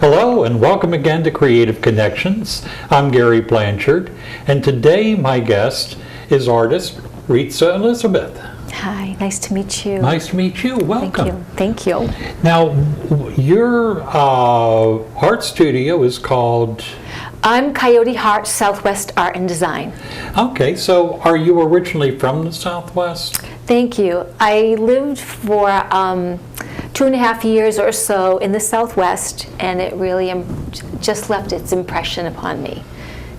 Hello and welcome again to Creative Connections. I'm Gary Blanchard, and today my guest is artist Ritza Elizabeth. Hi, nice to meet you. Nice to meet you. Welcome. Thank you. Now, your art studio is called? I'm Coyote Heart Southwest Art and Design. Okay, so are you originally from the Southwest? Thank you. I lived for 2.5 years or so in the Southwest, and it really just left its impression upon me.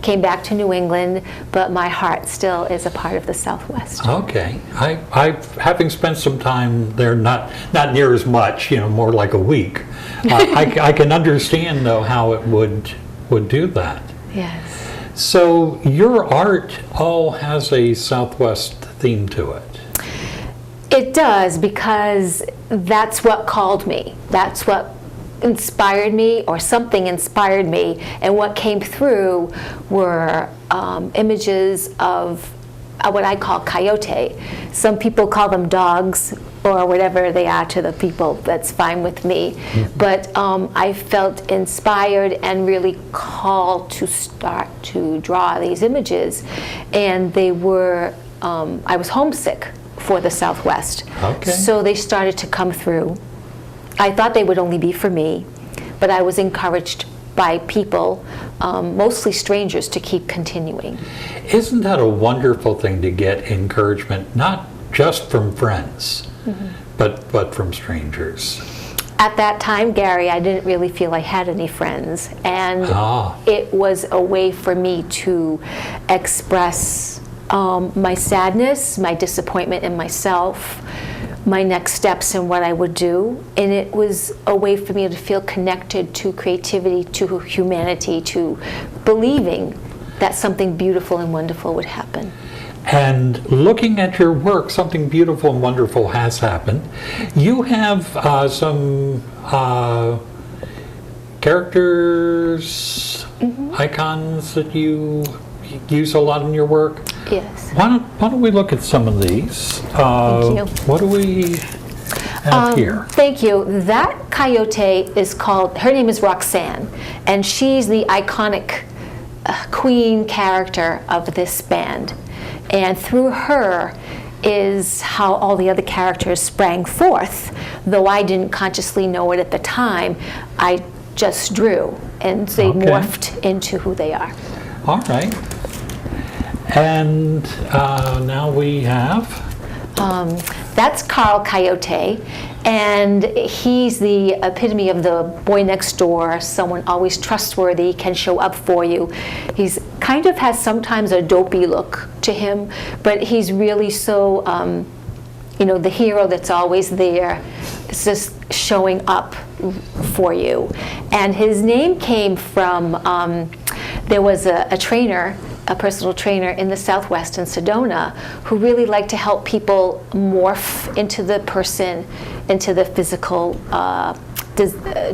Came back to New England, but my heart still is a part of the Southwest. Okay. I having spent some time there, not near as much, more like a week. I can understand though how it would do that. Yes. So your art all has a Southwest theme to it. It does, because that's what called me. That's what inspired me, or something inspired me, and what came through were images of what I call coyote. Some people call them dogs, or whatever they are to the people. That's fine with me. Mm-hmm. But I felt inspired and really called to start to draw these images, and they were, I was homesick for the Southwest. Okay. So they started to come through. I thought they would only be for me, but I was encouraged by people, mostly strangers, to keep continuing. Isn't that a wonderful thing to get encouragement, not just from friends, mm-hmm. but from strangers? At that time, Gary, I didn't really feel I had any friends, and it was a way for me to express my sadness, my disappointment in myself, my next steps and what I would do. And it was a way for me to feel connected to creativity, to humanity, to believing that something beautiful and wonderful would happen. And looking at your work, something beautiful and wonderful has happened. You have some characters, mm-hmm. icons that you use a lot in your work. Yes. Why don't we look at some of these? Thank you. What do we have here? Thank you. That coyote is called, her name is Roxanne, and she's the iconic queen character of this band. And through her is how all the other characters sprang forth. Though I didn't consciously know it at the time, I just drew, and they morphed into who they are. All right. And now we have? That's Carl Coyote, and he's the epitome of the boy next door, someone always trustworthy, can show up for you. He's kind of has sometimes a dopey look to him, but he's really so, the hero that's always there. It's just showing up for you. And his name came from, there was a trainer, a personal trainer in the Southwest in Sedona, who really liked to help people morph into the person, into the physical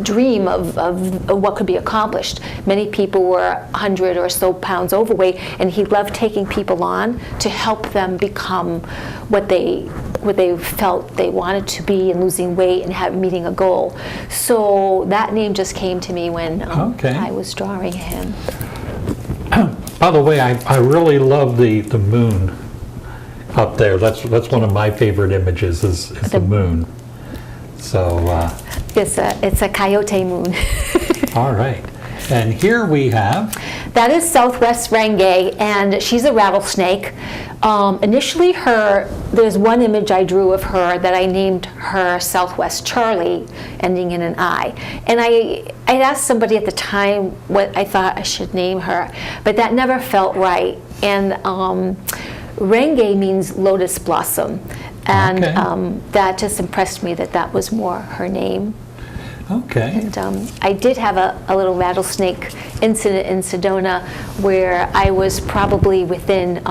dream of what could be accomplished. Many people were 100 or so pounds overweight, and he loved taking people on to help them become what they felt they wanted to be, and losing weight and meeting a goal. So that name just came to me when I was drawing him. By the way, I really love the moon up there. That's one of my favorite images is the moon. So it's a coyote moon. All right. And here we have? That is Southwest Renge, and she's a rattlesnake. Initially there's one image I drew of her that I named her Southwest Charlie, ending in an I. And I'd asked somebody at the time what I thought I should name her, but that never felt right. And Renge means lotus blossom, and that just impressed me that was more her name. Okay. And I did have a little rattlesnake incident in Sedona where I was probably within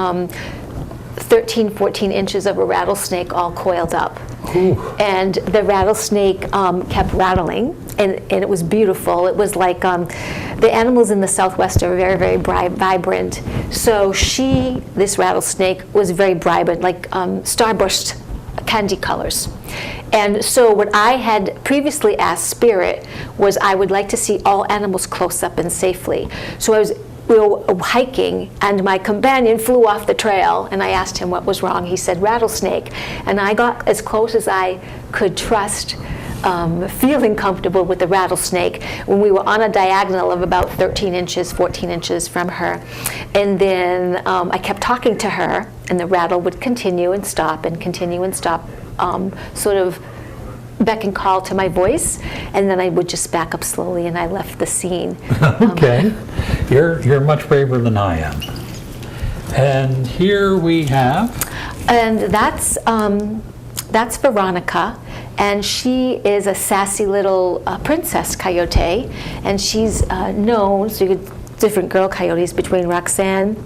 13, 14 inches of a rattlesnake all coiled up. Ooh. And the rattlesnake kept rattling, and it was beautiful. It was like the animals in the Southwest are very, very vibrant. So this rattlesnake, was very vibrant, like starburst candy colors. And so what I had previously asked Spirit was I would like to see all animals close up and safely. So we were hiking, and my companion flew off the trail, and I asked him what was wrong. He said rattlesnake, and I got as close as I could trust, feeling comfortable with the rattlesnake when we were on a diagonal of about 13 inches, 14 inches from her. And then I kept talking to her, and the rattle would continue and stop and continue and stop, sort of beck and call to my voice, and then I would just back up slowly, and I left the scene. Okay, you're much braver than I am. And here we have, and that's Veronica, and she is a sassy little princess coyote, and she's known, so you get different girl coyotes between Roxanne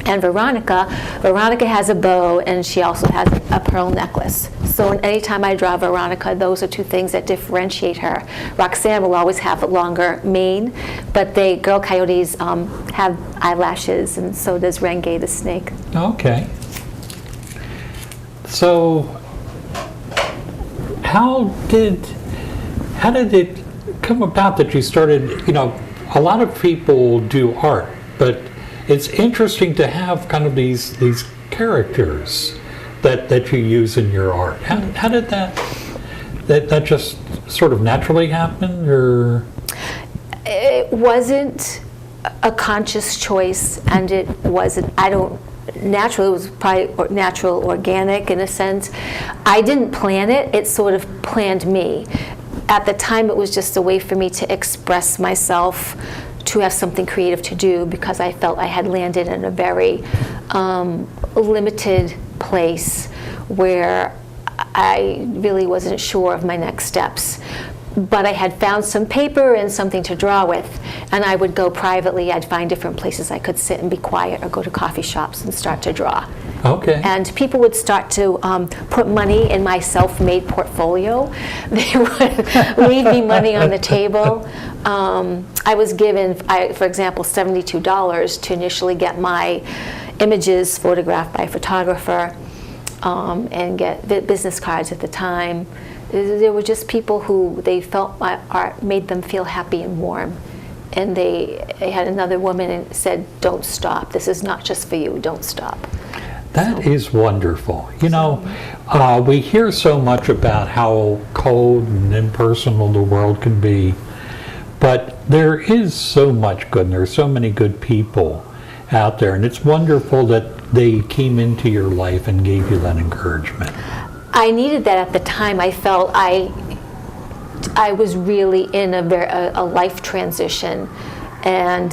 and Veronica. Veronica has a bow, and she also has a pearl necklace. So anytime I draw Veronica, those are two things that differentiate her. Roxanne will always have a longer mane, but girl coyotes have eyelashes, and so does Renge the snake. okay. So how did it come about that you started, a lot of people do art, but it's interesting to have kind of these characters that you use in your art. How did that just sort of naturally happen, or? It wasn't a conscious choice, and it wasn't, natural, it was probably natural, organic in a sense. I didn't plan it, it sort of planned me. At the time, it was just a way for me to express myself, to have something creative to do, because I felt I had landed in a very limited place where I really wasn't sure of my next steps. But I had found some paper and something to draw with, and I would go privately. I'd find different places I could sit and be quiet, or go to coffee shops and start to draw. Okay. And people would start to put money in my self-made portfolio. They would leave me money on the table. I was given, for example, $72 to initially get my images photographed by a photographer, and get business cards at the time. There were just people who they felt my art made them feel happy and warm. And they had another woman and said, "Don't stop. This is not just for you. Don't stop." That is wonderful. We hear so much about how cold and impersonal the world can be, but there is so much good, and there are so many good people out there, and it's wonderful that they came into your life and gave you that encouragement. I needed that at the time. I felt I was really in a life transition, and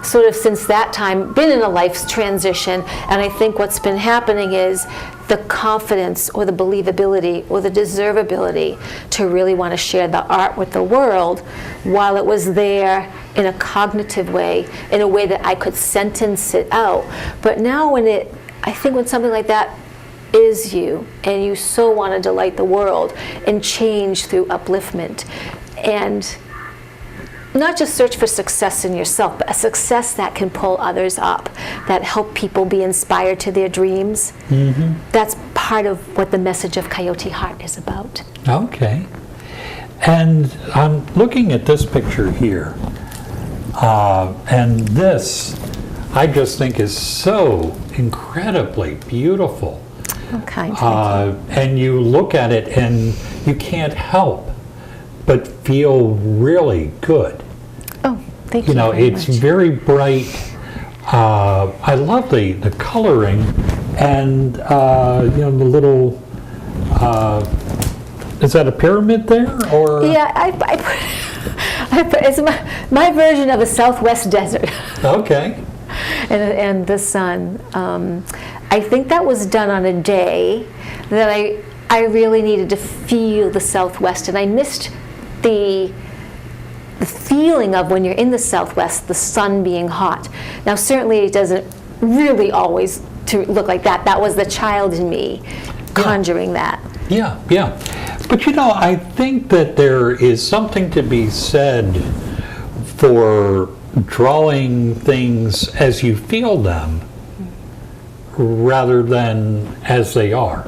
sort of since that time been in a life transition. And I think what's been happening is the confidence, or the believability, or the deservability to really want to share the art with the world, while it was there in a cognitive way, in a way that I could sentence it out. But now I think when something like that is you, and you so want to delight the world and change through upliftment, and not just search for success in yourself, but a success that can pull others up, that help people be inspired to their dreams. Mm-hmm. That's part of what the message of Coyote Heart is about. Okay. And I'm looking at this picture here, and this I just think is so incredibly beautiful. Okay. And you look at it and you can't help but feel really good. Oh, thank you. Very It's much. very bright. I love the coloring, and the little. Is that a pyramid there, or? Yeah, I put it's my version of a Southwest desert. Okay. and the sun. I think that was done on a day that I really needed to feel the Southwest, and I missed the feeling of when you're in the Southwest, the sun being hot. Now, certainly it doesn't really always to look like that. That was the child in me conjuring that. Yeah. But I think that there is something to be said for drawing things as you feel them rather than as they are.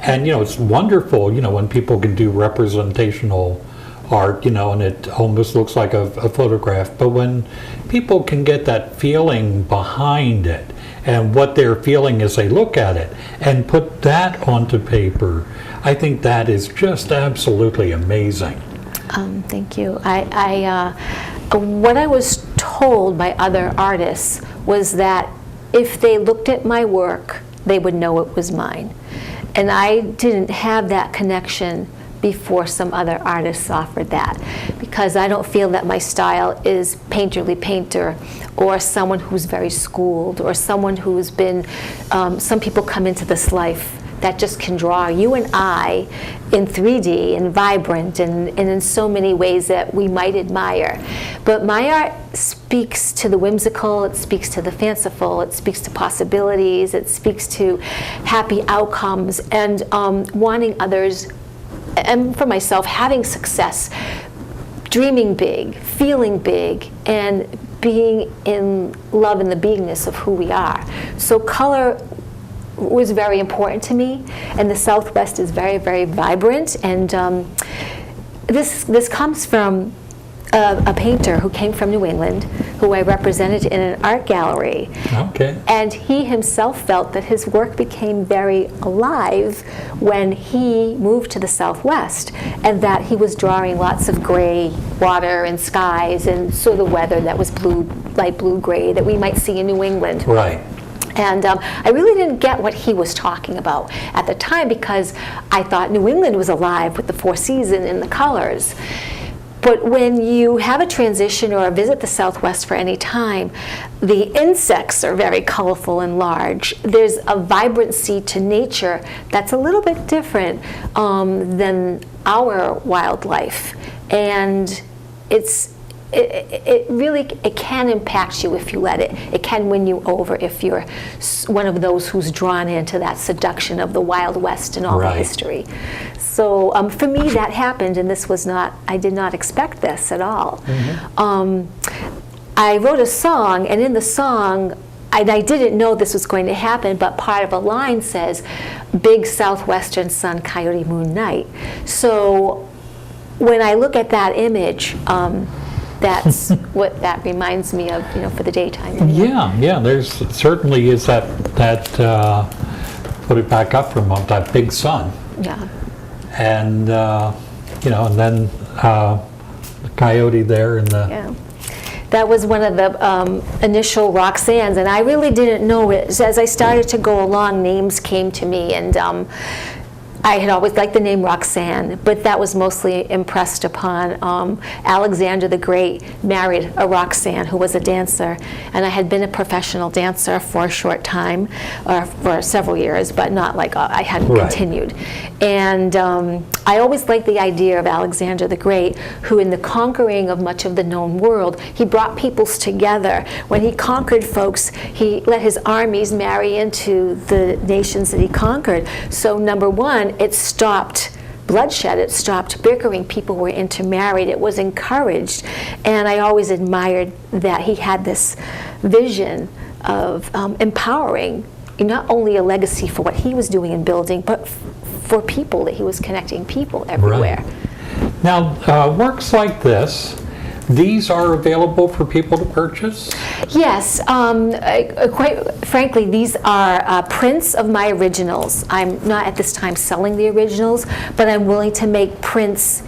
And, it's wonderful, when people can do representational art, and it almost looks like a photograph. But when people can get that feeling behind it and what they're feeling as they look at it and put that onto paper, I think that is just absolutely amazing. Thank you. What I was told by other artists was that if they looked at my work, they would know it was mine. And I didn't have that connection before some other artists offered that, because I don't feel that my style is painterly painter or someone who's very schooled or someone who's been, some people come into this life that just can draw you and I in 3D and vibrant and in so many ways that we might admire. But my art speaks to the whimsical, it speaks to the fanciful, it speaks to possibilities, it speaks to happy outcomes and wanting others, and for myself, having success, dreaming big, feeling big, and being in love in the beingness of who we are. So color was very important to me, and the Southwest is very, very vibrant. And this comes from a painter who came from New England, who I represented in an art gallery. Okay. And he himself felt that his work became very alive when he moved to the Southwest, and that he was drawing lots of gray water and skies and sort of weather that was blue, light blue gray that we might see in New England. Right. And I really didn't get what he was talking about at the time, because I thought New England was alive with the four seasons and the colors. But when you have a transition or visit the Southwest for any time, the insects are very colorful and large. There's a vibrancy to nature that's a little bit different than our wildlife. And it really can impact you if you let it. It can win you over if you're one of those who's drawn into that seduction of the Wild West and all the history. So for me, that happened, and this was not, I did not expect this at all. Mm-hmm. I wrote a song, and in the song, I didn't know this was going to happen, but part of a line says, "Big southwestern sun, coyote moon night." So when I look at that image, that's what that reminds me of, for the daytime. Yeah, there's certainly is that put it back up for a moment, that big sun. Yeah. And, and then the coyote there and the... Yeah. That was one of the initial Roxannes, and I really didn't know it. As I started to go along, names came to me, and I had always liked the name Roxanne, but that was mostly impressed upon Alexander the Great married a Roxanne who was a dancer, and I had been a professional dancer for a short time, or for several years, but not like I hadn't continued. And I always liked the idea of Alexander the Great, who in the conquering of much of the known world, he brought peoples together. When he conquered folks, he let his armies marry into the nations that he conquered. So number one, it stopped bloodshed, it stopped bickering, people were intermarried, it was encouraged. And I always admired that he had this vision of empowering not only a legacy for what he was doing and building, but for people, that he was connecting people everywhere. Right. Now, works like this, these are available for people to purchase? Yes, quite frankly, these are prints of my originals. I'm not at this time selling the originals, but I'm willing to make prints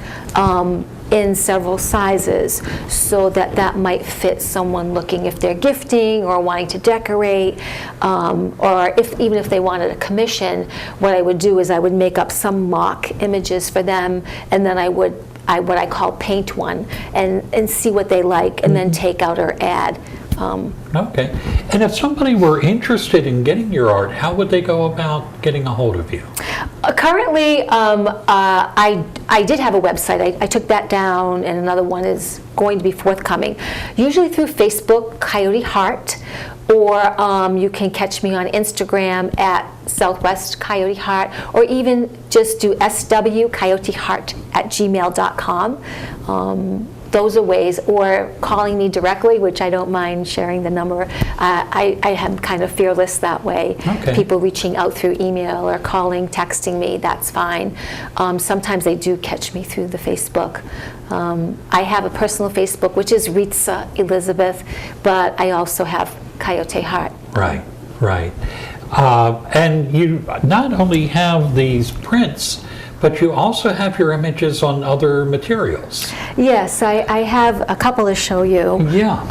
in several sizes so that might fit someone looking, if they're gifting or wanting to decorate, or even if they wanted a commission. What I would do is I would make up some mock images for them, and then I would what I call paint one and see what they like, and then take out or add. Okay. And if somebody were interested in getting your art, how would they go about getting a hold of you? Currently, I did have a website. I took that down, and another one is going to be forthcoming. Usually through Facebook, Coyote Heart, or you can catch me on Instagram at Southwest Coyote Heart, or even just do swcoyoteheart@gmail.com. those are ways, or calling me directly, which I don't mind sharing the number. I am kind of fearless that way. Okay. People reaching out through email or calling, texting me, that's fine. Sometimes they do catch me through the Facebook. I have a personal Facebook, which is Ritza Elizabeth, but I also have Coyote Heart. Right, right. And you not only have these prints, but you also have your images on other materials. Yes, I have a couple to show you. Yeah.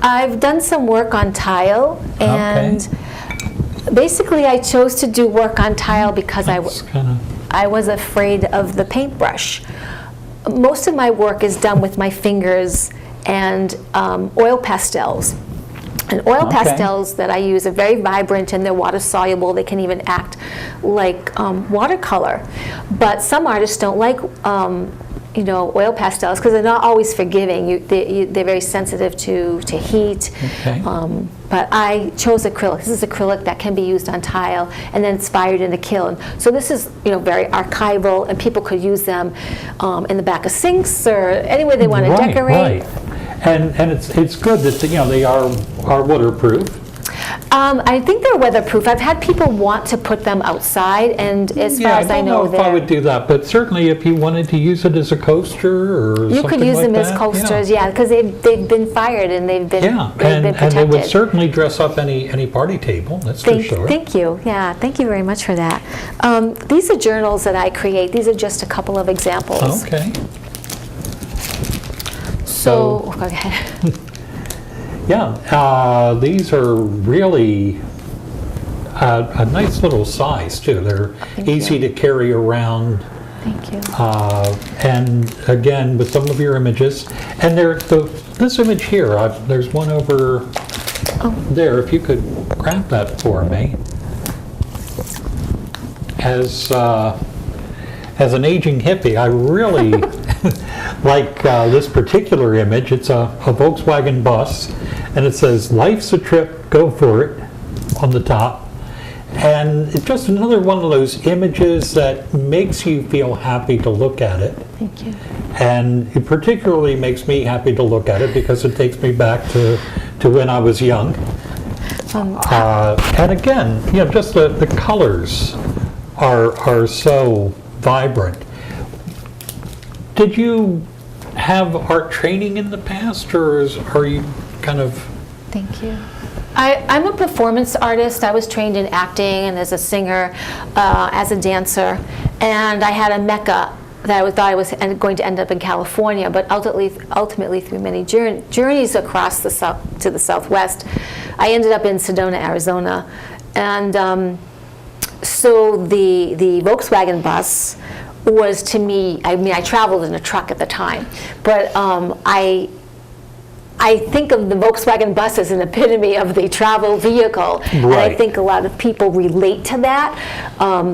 I've done some work on tile, and basically I chose to do work on tile because I was afraid of the paintbrush. Most of my work is done with my fingers and oil pastels. And oil pastels that I use are very vibrant, and they're water soluble. They can even act like watercolor. But some artists don't like oil pastels because they're not always forgiving. They're very sensitive to heat. Okay. But I chose acrylic. This is acrylic that can be used on tile, and then it's fired in a kiln. So this is very archival, and people could use them in the back of sinks or anywhere they want to decorate. Right. And it's good that they are waterproof. I think they're weatherproof. I've had people want to put them outside, and as far as I know, I don't know if I would do that, but certainly if you wanted to use it as a coaster or you something could use like them that, as coasters, because they've been fired and they've been protected. And they would certainly dress up any party table. That's for sure. Thank you. Yeah, thank you very much for that. These are journals that I create. These are just a couple of examples. Okay. So go ahead. Yeah, these are really a nice little size too. They're easy to carry around. Thank you. And again, with some of your images, and this image here, there's one over there. If you could grab that for me. As an aging hippie, I really like this particular image. It's a Volkswagen bus, and it says, "Life's a trip, go for it," on the top. And it's just another one of those images that makes you feel happy to look at it. Thank you. And it particularly makes me happy to look at it because it takes me back to when I was young. And again, just the colors are so vibrant. Did you have art training in the past, or are you kind of... Thank you. I'm a performance artist. I was trained in acting and as a singer, as a dancer, and I had a mecca that I thought I was going to end up in California, but ultimately through many journeys across the south to the southwest, I ended up in Sedona, Arizona. And so the Volkswagen bus was, to me, I traveled in a truck at the time, but I think of the Volkswagen bus as an epitome of the travel vehicle. Right. And I think a lot of people relate to that.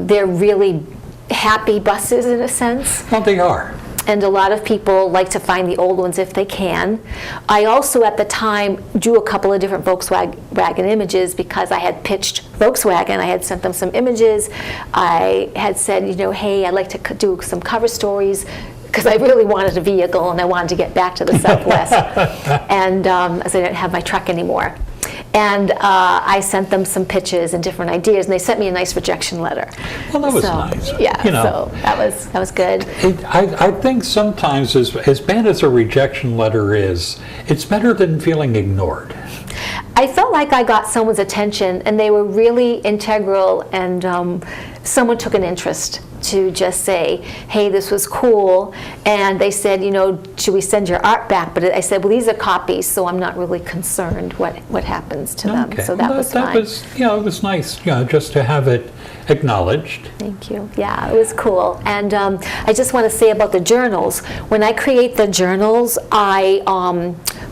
They're really happy buses in a sense. Well, they are. And a lot of people like to find the old ones if they can. I also, at the time, drew a couple of different Volkswagen images because I had pitched Volkswagen. I had sent them some images. I had said, hey, I'd like to do some cover stories, because I really wanted a vehicle and I wanted to get back to the Southwest. And as I didn't have my truck anymore. And I sent them some pitches and different ideas, and they sent me a nice rejection letter. Well, that was nice. Yeah, so that was good. I think sometimes, as bad as a rejection letter is, it's better than feeling ignored. I felt like I got someone's attention, and they were really integral, and someone took an interest to just say, hey, this was cool. And they said, should we send your art back? But I said, well, these are copies, so I'm not really concerned what happens to them. So that was fine. It was nice, just to have it acknowledged. Thank you. Yeah, it was cool. And I just want to say about the journals. When I create the journals, I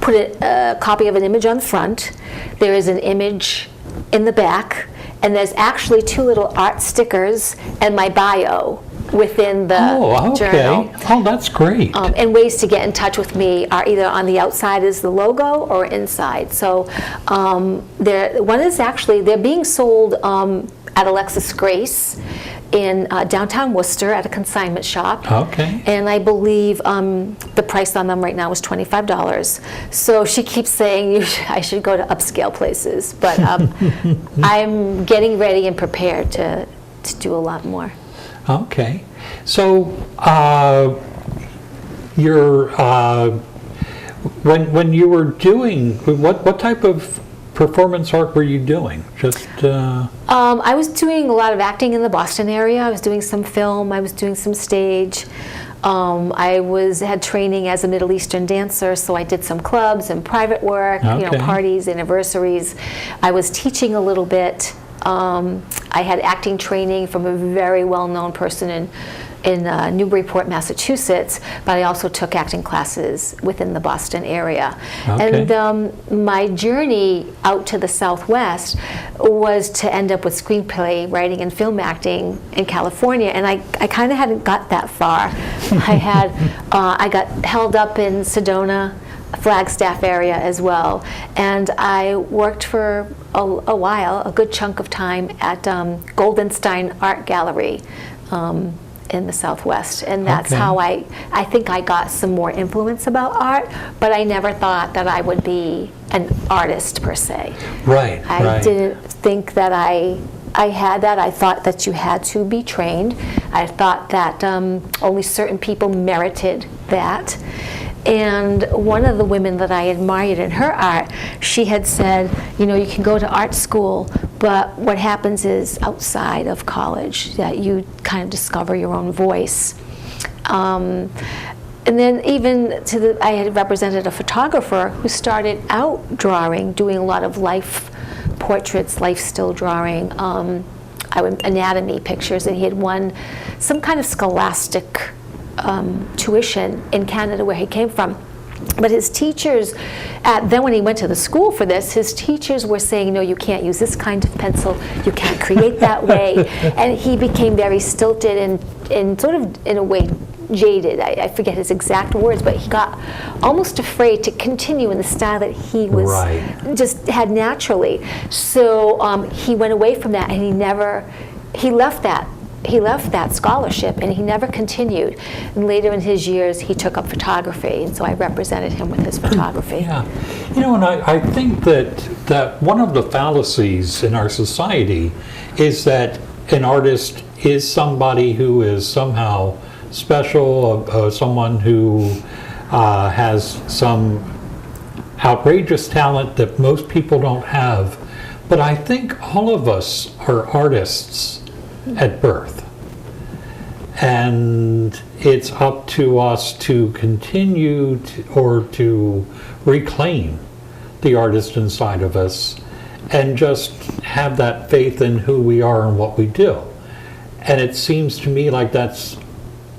put a copy of an image on the front. There is an image in the back, and there's actually 2 little art stickers and my bio within the journal. Oh, that's great. And ways to get in touch with me are either on the outside as the logo or inside. So one is actually, they're being sold at Alexis Grace in downtown Worcester at a consignment shop. Okay. And I believe the price on them right now is $25. So she keeps saying I should go to upscale places, but I'm getting ready and prepared to do a lot more. Okay. So when you were doing, what type of performance art were you doing? Just I was doing a lot of acting in the Boston area. I was doing some film. I was doing some stage. I had training as a Middle Eastern dancer, so I did some clubs and private work, parties, anniversaries. I was teaching a little bit. I had acting training from a very well-known person in Newburyport, Massachusetts, but I also took acting classes within the Boston area. Okay. And my journey out to the Southwest was to end up with screenplay writing and film acting in California, and I kind of hadn't got that far. I got held up in Sedona, Flagstaff area as well, and I worked for a while, a good chunk of time at Goldenstein Art Gallery in the Southwest, and that's how I think I got some more influence about art, but I never thought that I would be an artist per se. Right. I didn't think that I had that. I thought that you had to be trained. I thought that only certain people merited that. And one of the women that I admired in her art, she had said, you can go to art school, but what happens is outside of college that you kind of discover your own voice. And then even I had represented a photographer who started out drawing, doing a lot of life portraits, life still drawing, anatomy pictures, and he had won some kind of scholastic tuition in Canada where he came from. But his teachers, then when he went to the school for this, his teachers were saying, no, you can't use this kind of pencil, you can't create that way. And he became very stilted and sort of, in a way, jaded. I forget his exact words, but he got almost afraid to continue in the style that he was just had naturally. So he went away from that, and he left that scholarship, and he never continued. And later in his years, he took up photography, and so I represented him with his photography. Yeah, and I think that one of the fallacies in our society is that an artist is somebody who is somehow special, someone who has some outrageous talent that most people don't have. But I think all of us are artists at birth, and it's up to us to continue to reclaim the artist inside of us and just have that faith in who we are and what we do. And it seems to me like that's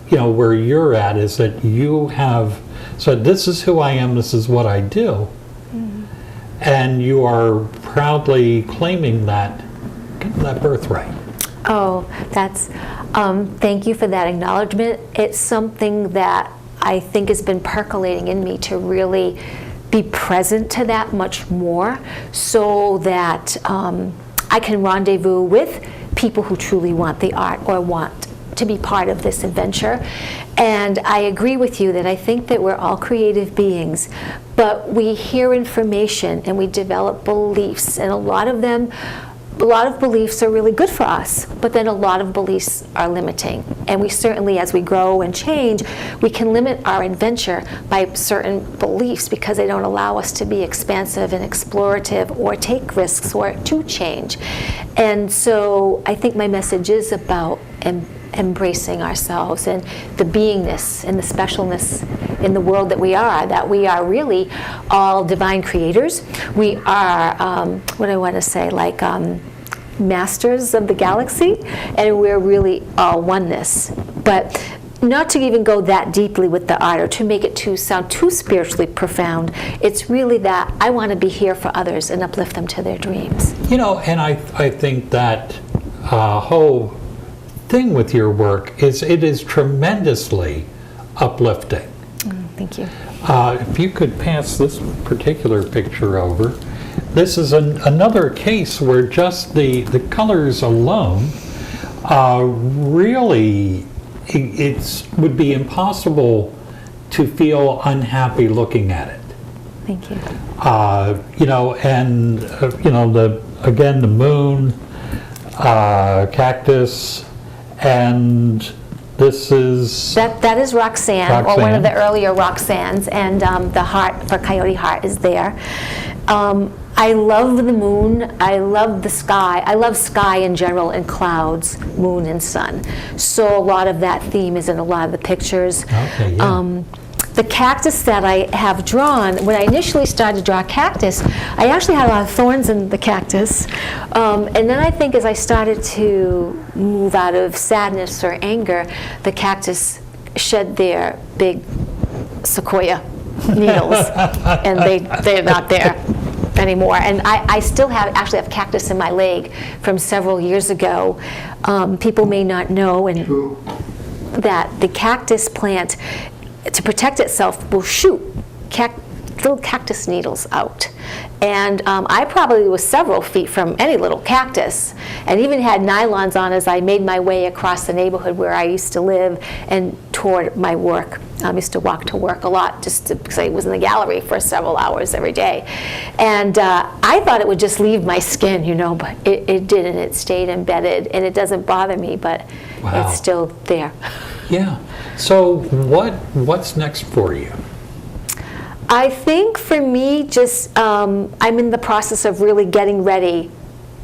where you're at, is that you have said, this is who I am, this is what I do, and you are proudly claiming that birthright. Oh, thank you for that acknowledgement. It's something that I think has been percolating in me to really be present to that much more, so that I can rendezvous with people who truly want the art or want to be part of this adventure. And I agree with you that I think that we're all creative beings, but we hear information and we develop beliefs, and a lot of beliefs are really good for us, but then a lot of beliefs are limiting. And we certainly, as we grow and change, we can limit our adventure by certain beliefs because they don't allow us to be expansive and explorative or take risks or to change. And so I think my message is about embracing ourselves and the beingness and the specialness in the world that we are really all divine creators. We are, what do I want to say, like masters of the galaxy, and we're really all oneness. But not to even go that deeply with the art or to make it sound too spiritually profound, it's really that I want to be here for others and uplift them to their dreams. And I think that whole thing with your work is it is tremendously uplifting. Thank you. If you could pass this particular picture over. This is another case where just the colors alone Really, it would be impossible to feel unhappy looking at it. Thank you. You know, and you know, the moon, cactus, and this is That is Roxanne, or one of the earlier Roxannes, and the heart for Coyote Heart is there. I love the moon. I love the sky. I love sky in general, and clouds, moon, and sun. So a lot of that theme is in a lot of the pictures. Okay, yeah. The cactus that I have drawn, when I initially started to draw cactus, I actually had a lot of thorns in the cactus. And then I think as I started to move out of sadness or anger, the cactus shed their big sequoia needles, and they're not there anymore. And I still actually have cactus in my leg from several years ago. People may not know that the cactus plant, to protect itself, will shoot little cactus needles out. And I probably was several feet from any little cactus, and even had nylons on as I made my way across the neighborhood where I used to live and toward my work. I used to walk to work a lot because I was in the gallery for several hours every day. And I thought it would just leave my skin, you know, but it didn't. It stayed embedded, and it doesn't bother me, but Wow. it's still there. Yeah. So what's next for you? I think for me, just I'm in the process of really getting ready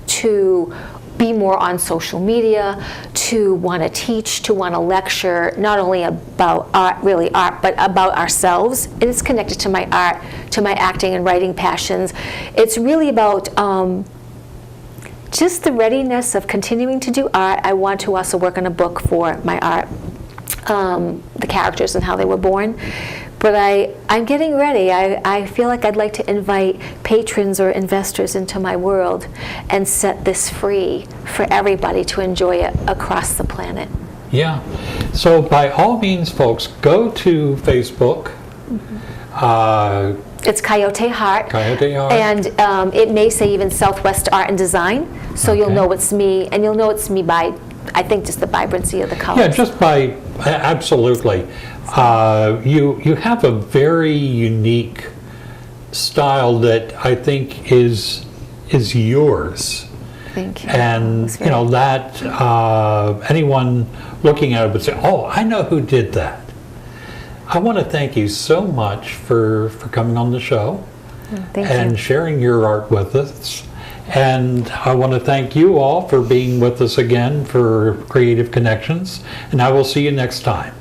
to be more on social media, to want to teach, to want to lecture, not only about art, but about ourselves. And it's connected to my art, to my acting and writing passions. It's really about just the readiness of continuing to do art. I want to also work on a book for my art, the characters and how they were born. But I'm getting ready. I feel like I'd like to invite patrons or investors into my world and set this free for everybody to enjoy it across the planet. Yeah. So by all means, folks, go to Facebook. It's Coyote Heart. Coyote Heart. And it may say even Southwest Art and Design, so you'll know it's me, and you'll know it's me by, I think, just the vibrancy of the colors. Yeah, just by, absolutely. You have a very unique style that I think is yours. Thank you. And, you know, that anyone looking at it would say, oh, I know who did that. I want to thank you so much for coming on the show and sharing your art with us. And I want to thank you all for being with us again for Creative Connections. And I will see you next time.